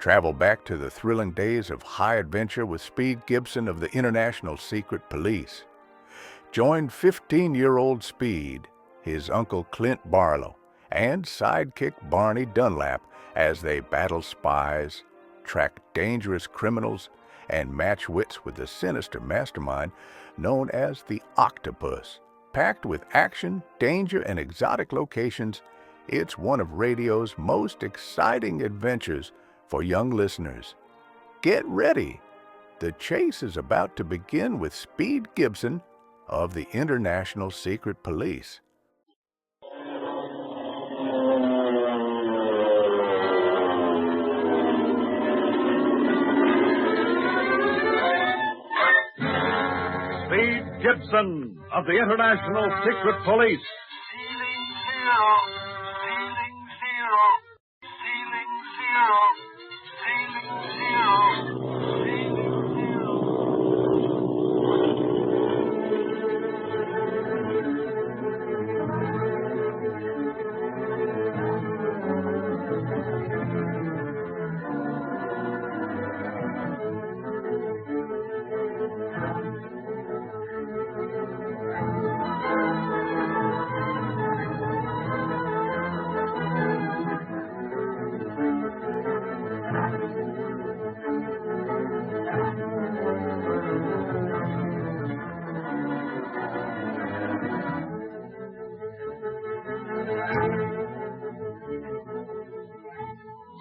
Travel back to the thrilling days of high adventure with Speed Gibson of the International Secret Police. Join 15-year-old Speed, his uncle Clint Barlow, and sidekick Barney Dunlap as they battle spies, track dangerous criminals, and match wits with the sinister mastermind known as the Octopus. Packed with action, danger, and exotic locations, it's one of radio's most exciting adventures for young listeners. Get ready! The chase is about to begin with Speed Gibson of the International Secret Police. Speed Gibson of the International Secret Police. Ceiling zero, ceiling zero, ceiling zero, ceiling zero, ceiling zero.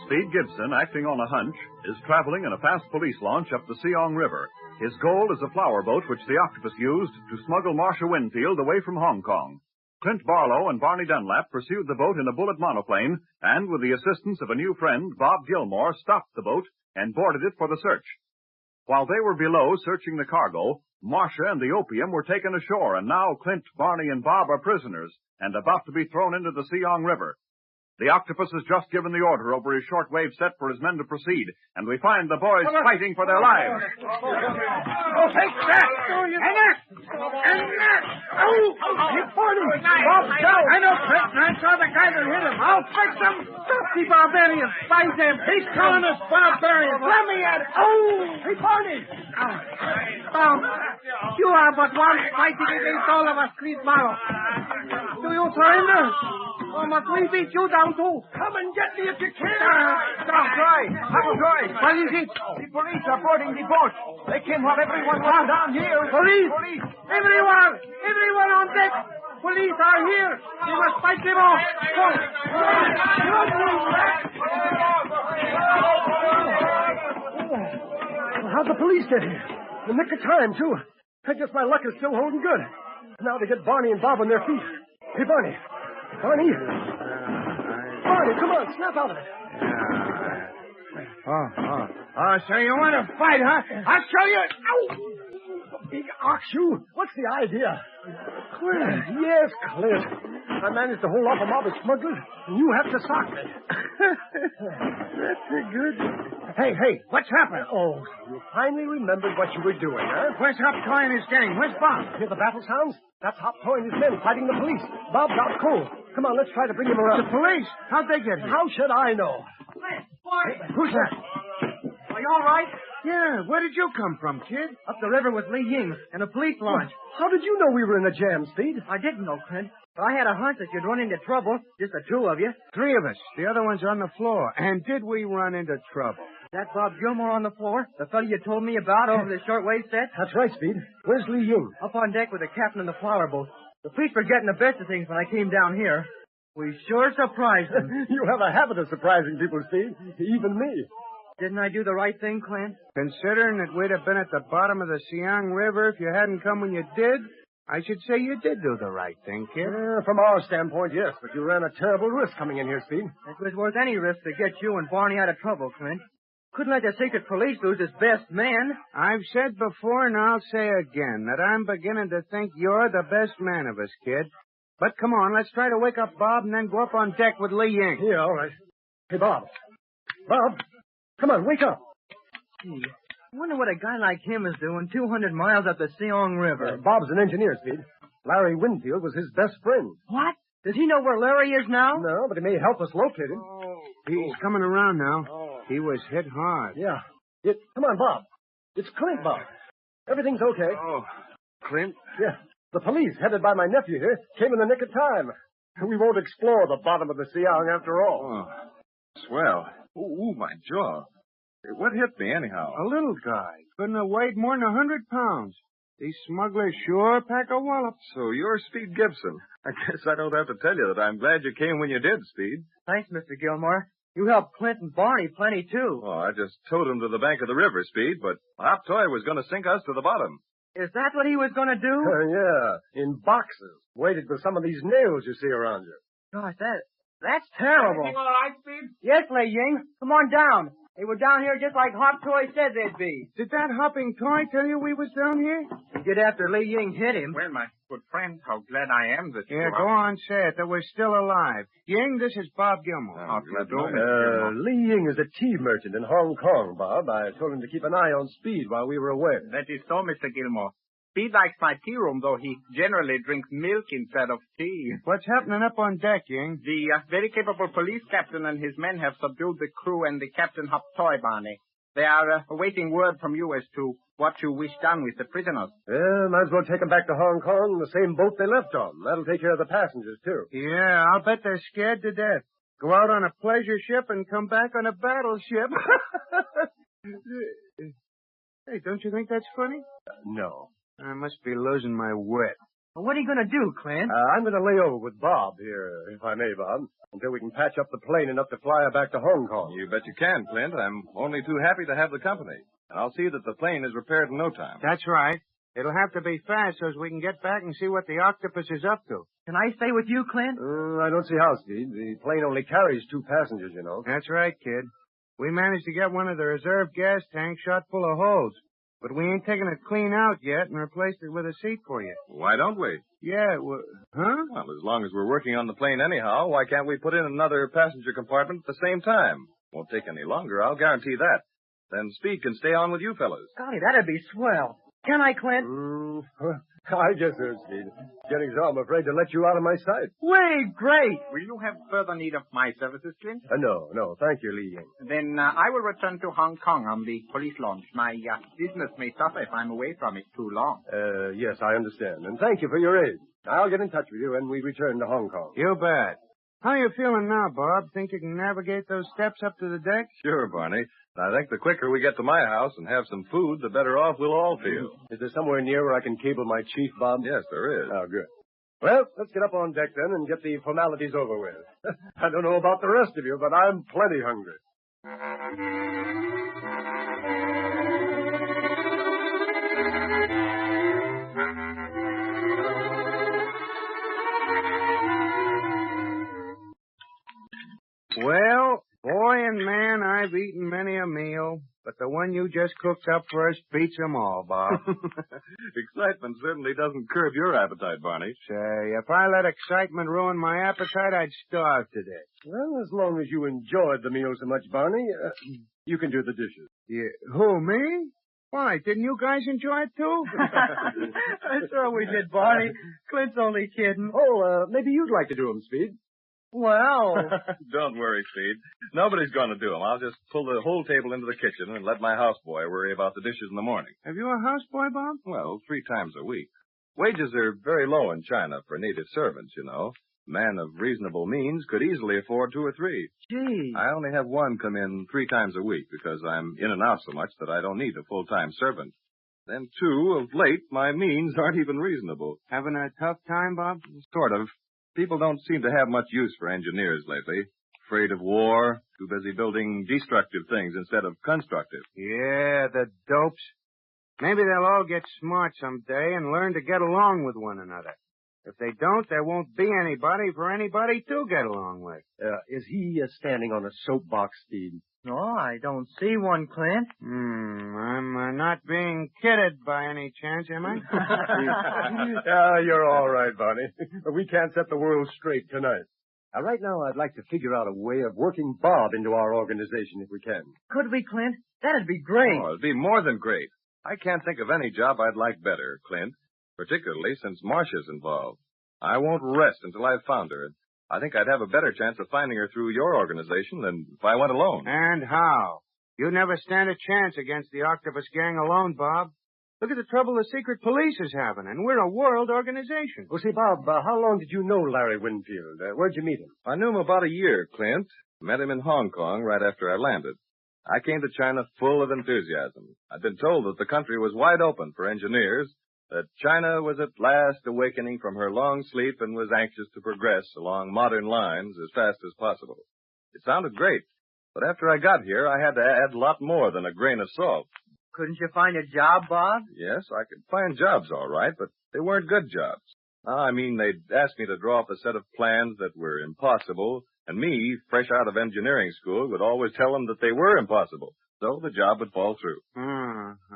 Speed Gibson, acting on a hunch, is traveling in a fast police launch up the Seong River. His goal is a flower boat which the Octopus used to smuggle Marcia Winfield away from Hong Kong. Clint Barlow and Barney Dunlap pursued the boat in a bullet monoplane and, with the assistance of a new friend, Bob Gilmore, stopped the boat and boarded it for the search. While they were below searching the cargo, Marcia and the opium were taken ashore, and now Clint, Barney, and Bob are prisoners and about to be thrown into the Seong River. The Octopus has just given the order over his shortwave set for his men to proceed, and we find the boys fighting for their lives. Oh, take that! And that! And that! Oh! It's Barney! Bob, down! I know, Clint, and I saw the guy that hit him. I'll fix him! Stop the barbarian! Find him! He's calling us barbarians! Let me at it! Oh! Hey, Barney! Bob, you are but one fighting against all of us, Clint Barrow. Do you surrender? Or must we beat you down, too? Come and get me if you can! Stop, try! Have a try! What is it? The police are boarding the boat. They came while everyone was down here. Police! Police! Everyone! Everyone on deck! Police are here! We must fight them off! Go! How'd the police get here? The nick of time, too. I guess my luck is still holding good. Now to get Barney and Bob on their feet. Hey, Barney. Barney? Barney, come on, snap out of it. Oh, so you want to fight, huh? I'll show you. Ow! Big ox shoe. What's the idea? Clint. Yes, Clint. I managed to hold off a mob of smugglers, and you have to sock me. That's a good... Hey, what's happened? Oh, you finally remembered what you were doing, huh? Where's Hop Toy and his gang? Where's Bob? Hear the battle sounds? That's Hop Toy and his men fighting the police. Bob's out cold. Come on, let's try to bring him around. The police? How'd they get here? How should I know? Who's that? Are you all right? Yeah, where did you come from, kid? Up the river with Li Ying and a police launch. How did you know we were in a jam, Speed? I didn't know, Clint. But I had a hunch that you'd run into trouble. Just the two of you. Three of us. The other one's on the floor. And did we run into trouble? That Bob Gilmore on the floor? The fellow you told me about over the shortwave set? That's right, Speed. Where's Li Ying? Up on deck with the captain of the flower boat. The police were getting the best of things when I came down here. We sure surprised them. You have a habit of surprising people, Speed. Even me. Didn't I do the right thing, Clint? Considering that we'd have been at the bottom of the Seong River if you hadn't come when you did, I should say you did do the right thing, kid. From our standpoint, yes, but you ran a terrible risk coming in here, Speed. It was worth any risk to get you and Barney out of trouble, Clint. Couldn't let the secret police lose his best man. I've said before, and I'll say again, that I'm beginning to think you're the best man of us, kid. But come on, let's try to wake up Bob and then go up on deck with Li Ying. Yeah, all right. Hey, Bob. Bob, come on, wake up. Gee, I wonder what a guy like him is doing 200 miles up the Seong River. Bob's an engineer, Speed. Larry Winfield was his best friend. What? Does he know where Larry is now? No, but he may help us locate him. He's coming around now. He was hit hard. Yeah. Come on, Bob. It's Clint, Bob. Everything's okay. Oh, Clint? Yeah. The police, headed by my nephew here, came in the nick of time. We won't explore the bottom of the Siang after all. Oh, swell. Ooh, my jaw. What hit me, anyhow? A little guy. Couldn't have weighed more than 100 pounds. These smugglers sure pack a wallop. So you're Speed Gibson. I guess I don't have to tell you that I'm glad you came when you did, Speed. Thanks, Mr. Gilmore. You helped Clint and Barney plenty, too. Oh, I just towed him to the bank of the river, Speed, but the hot toy was going to sink us to the bottom. Is that what he was going to do? Yeah, in boxes, weighted with some of these nails you see around you. Gosh, that's terrible. Everything all right, Speed? Yes, Lei Ying. Come on down. They were down here just like Hot Toy said they'd be. Did that hopping toy tell you we was down here? He did after Lei Ying hit him. Well, my good friend, how glad I am that you Yeah, go on, say it, that we're still alive. Ying, this is Bob Gilmore. How do you do, Mr. Gilmore? Li Ying is a tea merchant in Hong Kong, Bob. I told him to keep an eye on Speed while we were away. That is so, Mr. Gilmore. Speed likes my tea room, though he generally drinks milk instead of tea. What's happening up on deck, Ying? The very capable police captain and his men have subdued the crew and the Captain Hop Toy, Barney. They are awaiting word from you as to what you wish done with the prisoners. Might as well take them back to Hong Kong in the same boat they left on. That'll take care of the passengers, too. Yeah, I'll bet they're scared to death. Go out on a pleasure ship and come back on a battleship. Hey, don't you think that's funny? No. I must be losing my wit. Well, what are you going to do, Clint? I'm going to lay over with Bob here, if I may, Bob, until we can patch up the plane enough to fly her back to Hong Kong. You bet you can, Clint. I'm only too happy to have the company. And I'll see that the plane is repaired in no time. That's right. It'll have to be fast so as we can get back and see what the octopus is up to. Can I stay with you, Clint? I don't see how, Speed. The plane only carries 2 passengers, you know. That's right, kid. We managed to get one of the reserve gas tanks shot full of holes. But we ain't taken it clean out yet and replaced it with a seat for you. Why don't we? Yeah, huh? Well, as long as we're working on the plane anyhow, why can't we put in another passenger compartment at the same time? Won't take any longer, I'll guarantee that. Then Speed can stay on with you fellas. Golly, that'd be swell. Can I, Clint? I guess so, Speed. Getting so I'm afraid to let you out of my sight. Way, great. Will you have further need of my services, Clint? No. Thank you, Li Ying. Then I will return to Hong Kong on the police launch. My business may suffer if I'm away from it too long. Yes, I understand. And thank you for your aid. I'll get in touch with you when we return to Hong Kong. You bet. How you feeling now, Bob? Think you can navigate those steps up to the deck? Sure, Barney. I think the quicker we get to my house and have some food, the better off we'll all feel. Is there somewhere near where I can cable my chief, Bob? Yes, there is. Oh, good. Well, let's get up on deck then and get the formalities over with. I don't know about the rest of you, but I'm plenty hungry. Well, boy and man, I've eaten many a meal, but the one you just cooked up for us beats them all, Bob. Excitement certainly doesn't curb your appetite, Barney. Say, if I let excitement ruin my appetite, I'd starve to death. Well, as long as you enjoyed the meal so much, Barney, you can do the dishes. Yeah. Who, me? Why, didn't you guys enjoy it, too? I sure we did, Barney. Clint's only kidding. Oh, maybe you'd like to do them, Speed. Well. Don't worry, Speed. Nobody's going to do them. I'll just pull the whole table into the kitchen and let my houseboy worry about the dishes in the morning. Have you a houseboy, Bob? Well, 3 times a week. Wages are very low in China for native servants, you know. A man of reasonable means could easily afford 2 or 3. Gee. I only have one come in 3 times a week because I'm in and out so much that I don't need a full-time servant. Then, too, of late, my means aren't even reasonable. Having a tough time, Bob? Sort of. People don't seem to have much use for engineers lately. Afraid of war, too busy building destructive things instead of constructive. Yeah, the dopes. Maybe they'll all get smart someday and learn to get along with one another. If they don't, there won't be anybody for anybody to get along with. Is he standing on a soapbox, Speed? No, I don't see one, Clint. I'm not being kidded by any chance, am I? You're all right, Barney. We can't set the world straight tonight. Right now, I'd like to figure out a way of working Bob into our organization if we can. Could we, Clint? That'd be great. Oh, it'd be more than great. I can't think of any job I'd like better, Clint, particularly since Marcia's involved. I won't rest until I've found her. I think I'd have a better chance of finding her through your organization than if I went alone. And how? You never stand a chance against the Octopus Gang alone, Bob. Look at the trouble the secret police is having, and we're a world organization. Well, see, Bob, how long did you know Larry Winfield? Where'd you meet him? I knew him about a year, Clint. Met him in Hong Kong right after I landed. I came to China full of enthusiasm. I'd been told that the country was wide open for engineers, that China was at last awakening from her long sleep and was anxious to progress along modern lines as fast as possible. It sounded great, but after I got here, I had to add a lot more than a grain of salt. Couldn't you find a job, Bob? Yes, I could find jobs all right, but they weren't good jobs. I mean, they'd asked me to draw up a set of plans that were impossible, and me, fresh out of engineering school, would always tell them that they were impossible, so the job would fall through.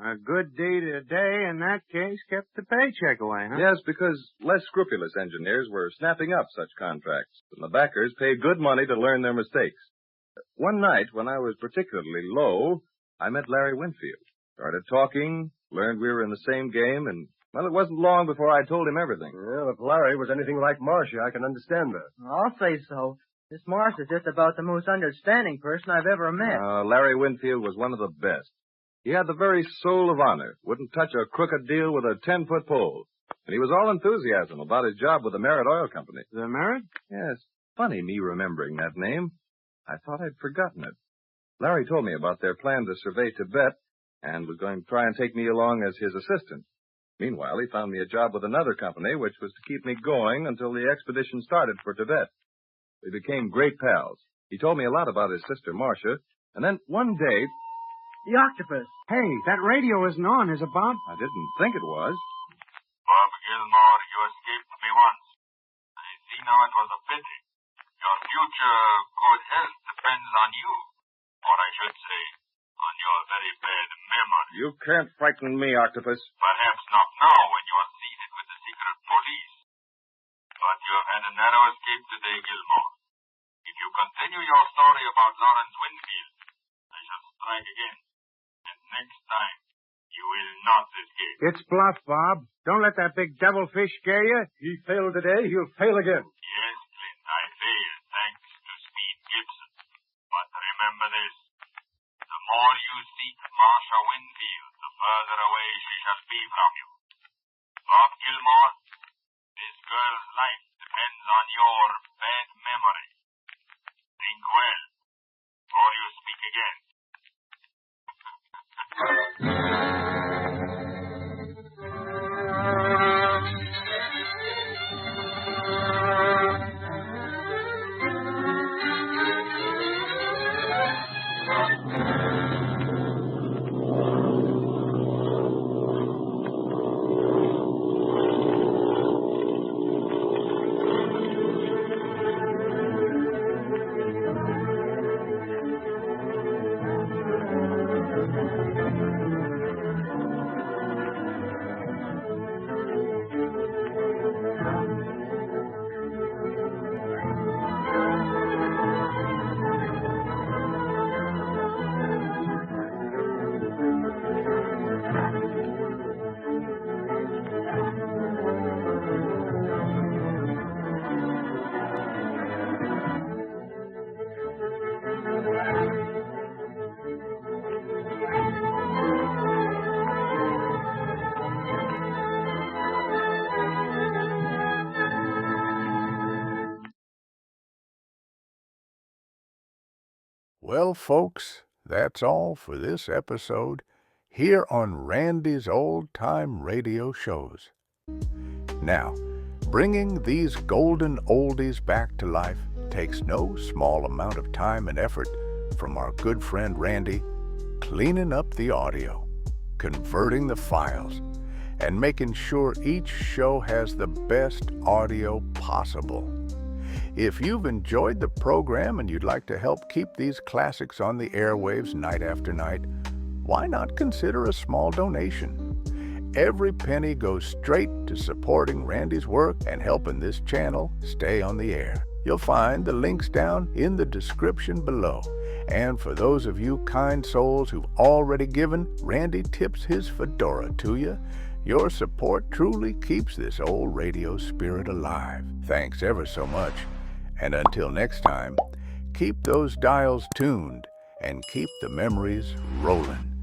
A good deed a day, in that case, kept the paycheck away, huh? Yes, because less scrupulous engineers were snapping up such contracts, and the backers paid good money to learn their mistakes. One night, when I was particularly low, I met Larry Winfield. Started talking, learned we were in the same game, and, well, it wasn't long before I told him everything. Well, if Larry was anything like Marcia, I can understand that. I'll say so. This Morse is just about the most understanding person I've ever met. Larry Winfield was one of the best. He had the very soul of honor, wouldn't touch a crooked deal with a 10-foot pole. And he was all enthusiasm about his job with the Merritt Oil Company. The Merritt? Yes. Funny me remembering that name. I thought I'd forgotten it. Larry told me about their plan to survey Tibet and was going to try and take me along as his assistant. Meanwhile, he found me a job with another company, which was to keep me going until the expedition started for Tibet. We became great pals. He told me a lot about his sister, Marcia, and then one day... The octopus. Hey, that radio isn't on, is it, Bob? I didn't think it was. Bob Gilmore, you escaped me once. I see now it was a pity. Your future good health depends on you. Or I should say, on your very bad memory. You can't frighten me, Octopus. Perhaps not now when you are seated with the secret police. But you have had a narrow escape today, Gilmore. If you continue your story about Lawrence Winfield, I shall strike again. And next time, you will not escape. It's bluff, Bob. Don't let that big devilfish scare you. He failed today, he'll fail again. Yes, Clint, I failed, thanks to Speed Gibson. But remember this. The more you seek Marcia Winfield, the further away she shall be from you. Bob Gilmore, this girl's life depends on your bad memory. Think well, or you speak again. Well, folks, that's all for this episode here on Randy's Old Time Radio Shows. Now, bringing these golden oldies back to life takes no small amount of time and effort from our good friend Randy, cleaning up the audio, converting the files, and making sure each show has the best audio possible. If you've enjoyed the program and you'd like to help keep these classics on the airwaves night after night, why not consider a small donation? Every penny goes straight to supporting Randy's work and helping this channel stay on the air. You'll find the links down in the description below. And for those of you kind souls who've already given, Randy tips his fedora to you. Your support truly keeps this old radio spirit alive. Thanks ever so much. And until next time, keep those dials tuned and keep the memories rolling.